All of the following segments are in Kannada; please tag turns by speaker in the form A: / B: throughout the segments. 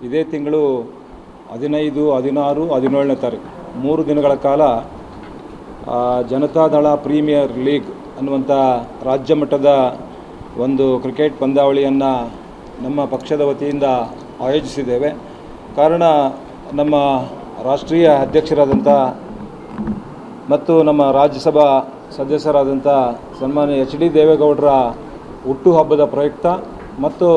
A: ಇದೇ ತಿಂಗಳು 15, 16, 17ನೇ ತಾರೀಕು 3 ದಿನಗಳ ಕಾಲ ಜನತಾದಳ ಪ್ರೀಮಿಯರ್ ಲೀಗ್ ಅನ್ನುವಂಥ ರಾಜ್ಯ ಮಟ್ಟದ ಒಂದು ಕ್ರಿಕೆಟ್ ಪಂದ್ಯಾವಳಿಯನ್ನು ನಮ್ಮ ಪಕ್ಷದ ವತಿಯಿಂದ ಆಯೋಜಿಸಿದ್ದೇವೆ. ಕಾರಣ ನಮ್ಮ ರಾಷ್ಟ್ರೀಯ ಅಧ್ಯಕ್ಷರಾದಂಥ ಮತ್ತು ನಮ್ಮ ರಾಜ್ಯಸಭಾ ಸದಸ್ಯರಾದಂಥ ಸನ್ಮಾನ್ಯ ಎಚ್ ಡಿ ದೇವೇಗೌಡರ ಹುಟ್ಟುಹಬ್ಬದ ಪ್ರಯುಕ್ತ ಮತ್ತು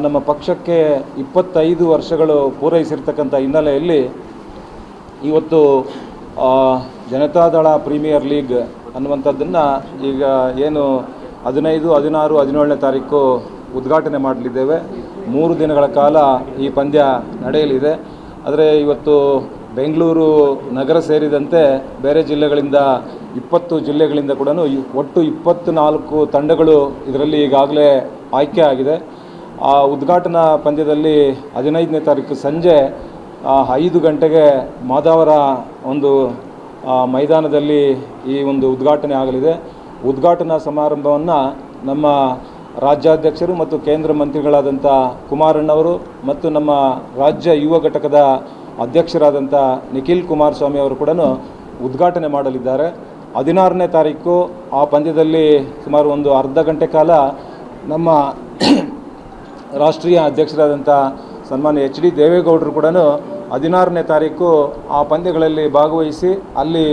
A: ನಮ್ಮ ಪಕ್ಷಕ್ಕೆ 25 ವರ್ಷಗಳು ಪೂರೈಸಿರ್ತಕ್ಕಂಥ ಹಿನ್ನೆಲೆಯಲ್ಲಿ ಇವತ್ತು ಜನತಾದಳ ಪ್ರೀಮಿಯರ್ ಲೀಗ್ ಅನ್ನುವಂಥದ್ದನ್ನು ಈಗ ಏನು 15, 16, 17ನೇ ತಾರೀಕು ಉದ್ಘಾಟನೆ ಮಾಡಲಿದ್ದೇವೆ. 3 ದಿನಗಳ ಕಾಲ ಈ ಪಂದ್ಯ ನಡೆಯಲಿದೆ. ಆದರೆ ಇವತ್ತು ಬೆಂಗಳೂರು ನಗರ ಸೇರಿದಂತೆ ಬೇರೆ ಜಿಲ್ಲೆಗಳಿಂದ 20 ಜಿಲ್ಲೆಗಳಿಂದ ಕೂಡ ಒಟ್ಟು 24 ತಂಡಗಳು ಇದರಲ್ಲಿ ಈಗಾಗಲೇ ಆಯ್ಕೆ ಆಗಿದೆ. ಆ ಉದ್ಘಾಟನಾ ಪಂದ್ಯದಲ್ಲಿ 15ನೇ ತಾರೀಕು ಸಂಜೆ 5 ಗಂಟೆಗೆ ಮಾದಾವರ ಒಂದು ಮೈದಾನದಲ್ಲಿ ಈ ಒಂದು ಉದ್ಘಾಟನೆ ಆಗಲಿದೆ. ಉದ್ಘಾಟನಾ ಸಮಾರಂಭವನ್ನು ನಮ್ಮ ರಾಜ್ಯಾಧ್ಯಕ್ಷರು ಮತ್ತು ಕೇಂದ್ರ ಮಂತ್ರಿಗಳಾದಂಥ ಕುಮಾರಣ್ಣವರು ಮತ್ತು ನಮ್ಮ ರಾಜ್ಯ ಯುವ ಘಟಕದ ಅಧ್ಯಕ್ಷರಾದಂಥ ನಿಖಿಲ್ ಕುಮಾರಸ್ವಾಮಿ ಅವರು ಕೂಡ ಉದ್ಘಾಟನೆ ಮಾಡಲಿದ್ದಾರೆ. 16ನೇ ತಾರೀಕು ಆ ಪಂದ್ಯದಲ್ಲಿ ಸುಮಾರು ಒಂದು ಅರ್ಧ ಗಂಟೆ ಕಾಲ ನಮ್ಮ ರಾಷ್ಟ್ರೀಯ ಅಧ್ಯಕ್ಷರಾದಂಥ ಸನ್ಮಾನ್ಯ ಎಚ್ ಡಿ ದೇವೇಗೌಡರು ಕೂಡ 16ನೇ ತಾರೀಕು ಆ ಪಂದ್ಯಗಳಲ್ಲಿ ಭಾಗವಹಿಸಿ ಅಲ್ಲಿ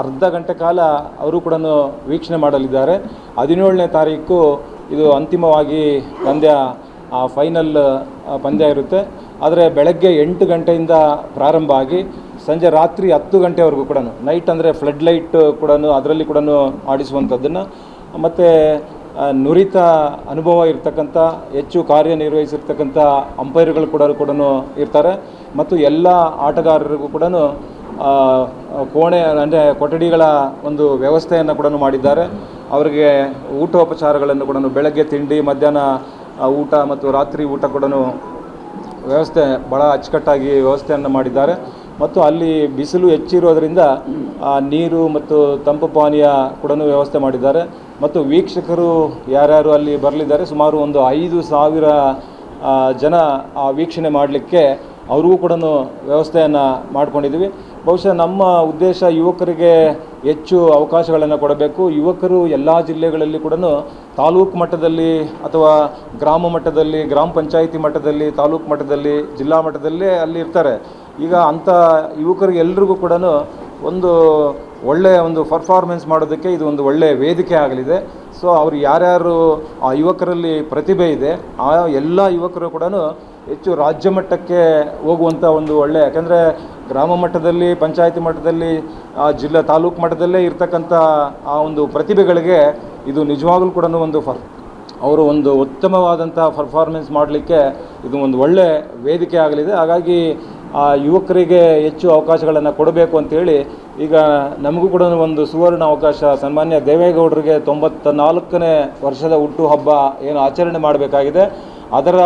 A: ಅರ್ಧ ಗಂಟೆ ಕಾಲ ಅವರು ಕೂಡ ವೀಕ್ಷಣೆ ಮಾಡಲಿದ್ದಾರೆ. 17ನೇ ತಾರೀಕು ಇದು ಅಂತಿಮವಾಗಿ ಪಂದ್ಯ ಫೈನಲ್ ಪಂದ್ಯ ಇರುತ್ತೆ. ಆದರೆ ಬೆಳಗ್ಗೆ 8 ಗಂಟೆಯಿಂದ ಪ್ರಾರಂಭ ಆಗಿ ಸಂಜೆ ರಾತ್ರಿ 10 ಗಂಟೆವರೆಗೂ ಕೂಡ ನೈಟ್ ಅಂದರೆ ಫ್ಲಡ್ ಲೈಟ್ ಕೂಡ ಅದರಲ್ಲಿ ಕೂಡ ಆಡಿಸುವಂಥದ್ದನ್ನು ಮತ್ತು ನುರಿತ ಅನುಭವ ಇರ್ತಕ್ಕಂಥ ಹೆಚ್ಚು ಕಾರ್ಯನಿರ್ವಹಿಸಿರ್ತಕ್ಕಂಥ ಅಂಪೈರ್ಗಳು ಕೂಡ ಇರ್ತಾರೆ. ಮತ್ತು ಎಲ್ಲ ಆಟಗಾರರಿಗೂ ಕೂಡ ಕೋಣೆ ಅಂದರೆ ಕೊಠಡಿಗಳ ಒಂದು ವ್ಯವಸ್ಥೆಯನ್ನು ಕೂಡ ಮಾಡಿದ್ದಾರೆ. ಅವರಿಗೆ ಊಟೋಪಚಾರಗಳನ್ನು ಕೂಡ ಬೆಳಗ್ಗೆ ತಿಂಡಿ, ಮಧ್ಯಾಹ್ನ ಊಟ ಮತ್ತು ರಾತ್ರಿ ಊಟ ಕೂಡ ವ್ಯವಸ್ಥೆ ಭಾಳ ಅಚ್ಚುಕಟ್ಟಾಗಿ ವ್ಯವಸ್ಥೆಯನ್ನು ಮಾಡಿದ್ದಾರೆ. ಮತ್ತು ಅಲ್ಲಿ ಬಿಸಿಲು ಹೆಚ್ಚಿರೋದರಿಂದ ನೀರು ಮತ್ತು ತಂಪು ಪಾನೀಯ ಕೂಡ ವ್ಯವಸ್ಥೆ ಮಾಡಿದ್ದಾರೆ. ಮತ್ತು ವೀಕ್ಷಕರು ಯಾರ್ಯಾರು ಅಲ್ಲಿ ಬರಲಿದ್ದಾರೆ ಸುಮಾರು ಒಂದು 5,000 ಜನ ಆ ವೀಕ್ಷಣೆ ಮಾಡಲಿಕ್ಕೆ ಅವ್ರಿಗೂ ಕೂಡ ವ್ಯವಸ್ಥೆಯನ್ನು ಮಾಡ್ಕೊಂಡಿದ್ದೀವಿ. ಬಹುಶಃ ನಮ್ಮ ಉದ್ದೇಶ ಯುವಕರಿಗೆ ಹೆಚ್ಚು ಅವಕಾಶಗಳನ್ನು ಕೊಡಬೇಕು. ಯುವಕರು ಎಲ್ಲ ಜಿಲ್ಲೆಗಳಲ್ಲಿ ಕೂಡ ತಾಲೂಕು ಮಟ್ಟದಲ್ಲಿ ಅಥವಾ ಗ್ರಾಮ ಮಟ್ಟದಲ್ಲಿ, ಗ್ರಾಮ ಪಂಚಾಯಿತಿ ಮಟ್ಟದಲ್ಲಿ, ತಾಲೂಕು ಮಟ್ಟದಲ್ಲಿ, ಜಿಲ್ಲಾ ಮಟ್ಟದಲ್ಲೇ ಅಲ್ಲಿ ಇರ್ತಾರೆ. ಈಗ ಅಂಥ ಯುವಕರಿಗೆ ಎಲ್ರಿಗೂ ಕೂಡ ಒಂದು ಒಳ್ಳೆಯ ಒಂದು ಪರ್ಫಾರ್ಮೆನ್ಸ್ ಮಾಡೋದಕ್ಕೆ ಇದು ಒಂದು ಒಳ್ಳೆಯ ವೇದಿಕೆ ಆಗಲಿದೆ. ಸೊ ಅವರು ಯಾರ್ಯಾರು ಆ ಯುವಕರಲ್ಲಿ ಪ್ರತಿಭೆ ಇದೆ ಆ ಎಲ್ಲ ಯುವಕರು ಕೂಡ ಹೆಚ್ಚು ರಾಜ್ಯ ಮಟ್ಟಕ್ಕೆ ಹೋಗುವಂಥ ಒಂದು ಒಳ್ಳೆಯ, ಯಾಕಂದರೆ ಗ್ರಾಮ ಮಟ್ಟದಲ್ಲಿ, ಪಂಚಾಯಿತಿ ಮಟ್ಟದಲ್ಲಿ, ಜಿಲ್ಲಾ ತಾಲೂಕು ಮಟ್ಟದಲ್ಲೇ ಇರ್ತಕ್ಕಂಥ ಆ ಒಂದು ಪ್ರತಿಭೆಗಳಿಗೆ ಇದು ನಿಜವಾಗಲೂ ಕೂಡ ಅವರು ಒಂದು ಉತ್ತಮವಾದಂಥ ಪರ್ಫಾರ್ಮೆನ್ಸ್ ಮಾಡಲಿಕ್ಕೆ ಇದು ಒಂದು ಒಳ್ಳೆಯ ವೇದಿಕೆ ಆಗಲಿದೆ. ಹಾಗಾಗಿ ಆ ಯುವಕರಿಗೆ ಹೆಚ್ಚು ಅವಕಾಶಗಳನ್ನು ಕೊಡಬೇಕು ಅಂತೇಳಿ ಈಗ ನಮಗೂ ಕೂಡ ಒಂದು ಸುವರ್ಣ ಅವಕಾಶ, ಸನ್ಮಾನ್ಯ ದೇವೇಗೌಡರಿಗೆ 94ನೇ ವರ್ಷದ ಹುಟ್ಟುಹಬ್ಬ ಏನು ಆಚರಣೆ ಮಾಡಬೇಕಾಗಿದೆ ಅದರ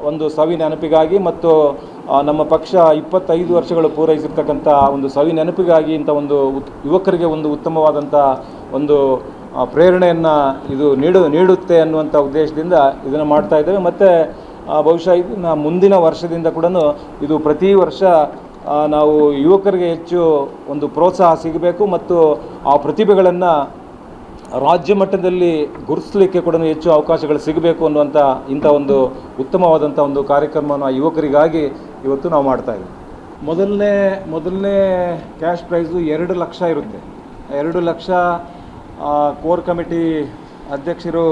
A: ಒಂದು ಸವಿ ನೆನಪಿಗಾಗಿ ಮತ್ತು ನಮ್ಮ ಪಕ್ಷ 25 ವರ್ಷಗಳು ಪೂರೈಸಿರ್ತಕ್ಕಂಥ ಒಂದು ಸವಿ ನೆನಪಿಗಾಗಿ ಇಂಥ ಒಂದು ಯುವಕರಿಗೆ ಒಂದು ಉತ್ತಮವಾದಂಥ ಒಂದು ಪ್ರೇರಣೆಯನ್ನು ಇದು ನೀಡುತ್ತೆ ಅನ್ನುವಂಥ ಉದ್ದೇಶದಿಂದ ಇದನ್ನು ಮಾಡ್ತಾ ಇದ್ದೇವೆ. ಮತ್ತು ಬಹುಶಃ ಇದನ್ನು ಮುಂದಿನ ವರ್ಷದಿಂದ ಕೂಡ ಇದು ಪ್ರತಿ ವರ್ಷ ನಾವು ಯುವಕರಿಗೆ ಹೆಚ್ಚು ಒಂದು ಪ್ರೋತ್ಸಾಹ ಸಿಗಬೇಕು ಮತ್ತು ಆ ಪ್ರತಿಭೆಗಳನ್ನು ರಾಜ್ಯ ಮಟ್ಟದಲ್ಲಿ ಗುರುತಿಸಲಿಕ್ಕೆ ಕೂಡ ಹೆಚ್ಚು ಅವಕಾಶಗಳು ಸಿಗಬೇಕು ಅನ್ನುವಂಥ ಇಂಥ ಒಂದು ಉತ್ತಮವಾದಂಥ ಒಂದು ಕಾರ್ಯಕ್ರಮವನ್ನು ಯುವಕರಿಗಾಗಿ ಇವತ್ತು ನಾವು ಮಾಡ್ತಾಯಿದ್ದೀವಿ. ಮೊದಲನೇ ಕ್ಯಾಶ್ ಪ್ರೈಸು 2 ಲಕ್ಷ ಇರುತ್ತೆ. 2 ಲಕ್ಷ ಕೋರ್ ಕಮಿಟಿ ಅಧ್ಯಕ್ಷರು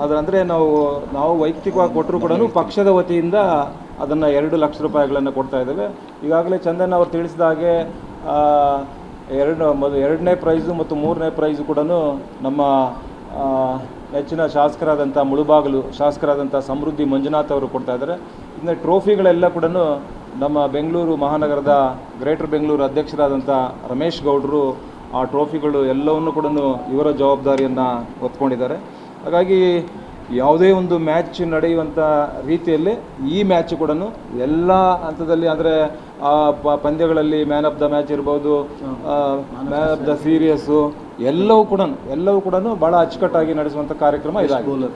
A: ಅದಂದರೆ ನಾವು ವೈಯಕ್ತಿಕವಾಗಿ ಕೊಟ್ಟರು ಕೂಡ ಪಕ್ಷದ ವತಿಯಿಂದ ಅದನ್ನು 2 ಲಕ್ಷ ರೂಪಾಯಿಗಳನ್ನು ಕೊಡ್ತಾ ಇದ್ದೇವೆ. ಈಗಾಗಲೇ ಚಂದನ್ ಅವರು ತಿಳಿಸಿದ ಹಾಗೆ 2ನೇ ಪ್ರೈಸು ಮತ್ತು 3ನೇ ಪ್ರೈಸು ಕೂಡ ನಮ್ಮ ನೆಚ್ಚಿನ ಶಾಸಕರಾದಂಥ ಮುಳುಬಾಗಿಲು ಶಾಸಕರಾದಂಥ ಸಮೃದ್ಧಿ ಮಂಜುನಾಥ್ ಅವರು ಕೊಡ್ತಾ ಇದ್ದಾರೆ. ಇನ್ನು ಟ್ರೋಫಿಗಳೆಲ್ಲ ಕೂಡ ನಮ್ಮ ಬೆಂಗಳೂರು ಮಹಾನಗರದ ಗ್ರೇಟರ್ ಬೆಂಗಳೂರು ಅಧ್ಯಕ್ಷರಾದಂಥ ರಮೇಶ್ ಗೌಡರು ಆ ಟ್ರೋಫಿಗಳು ಎಲ್ಲವನ್ನು ಕೂಡ ಇವರ ಜವಾಬ್ದಾರಿಯನ್ನು ಹೊತ್ಕೊಂಡಿದ್ದಾರೆ. ಹಾಗಾಗಿ ಯಾವುದೇ ಒಂದು ಮ್ಯಾಚ್ ನಡೆಯುವಂಥ ರೀತಿಯಲ್ಲಿ ಈ ಮ್ಯಾಚ್ ಕೂಡ ಎಲ್ಲ ಹಂತದಲ್ಲಿ, ಅಂದರೆ ಪಂದ್ಯಗಳಲ್ಲಿ ಮ್ಯಾನ್ ಆಫ್ ದ ಮ್ಯಾಚ್ ಇರ್ಬೋದು, ಮ್ಯಾನ್ ಆಫ್ ದ ಸೀರಿಯಸ್ಸು ಎಲ್ಲವೂ ಕೂಡ ಭಾಳ ಅಚ್ಚುಕಟ್ಟಾಗಿ ನಡೆಸುವಂಥ ಕಾರ್ಯಕ್ರಮ ಇದಾಗಿದೆ.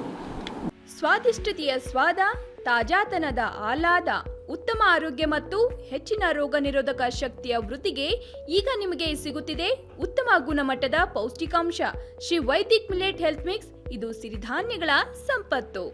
B: ಸ್ವಾದಿಷ್ಟತೆಯ ಸ್ವಾದ ತಾಜಾತನದ ಆಹ್ಲಾದ, ಉತ್ತಮ ಆರೋಗ್ಯ ಮತ್ತು ಹೆಚ್ಚಿನ ರೋಗ ನಿರೋಧಕ ಶಕ್ತಿಯ ವೃದ್ಧಿಗೆ ಈಗ ನಿಮಗೆ ಸಿಗುತ್ತಿದೆ ಉತ್ತಮ ಗುಣಮಟ್ಟದ ಪೌಷ್ಟಿಕಾಂಶ. Shri Vaidik millet health mix, ಇದು ಸಿರಿಧಾನ್ಯಗಳ ಸಂಪತ್ತು.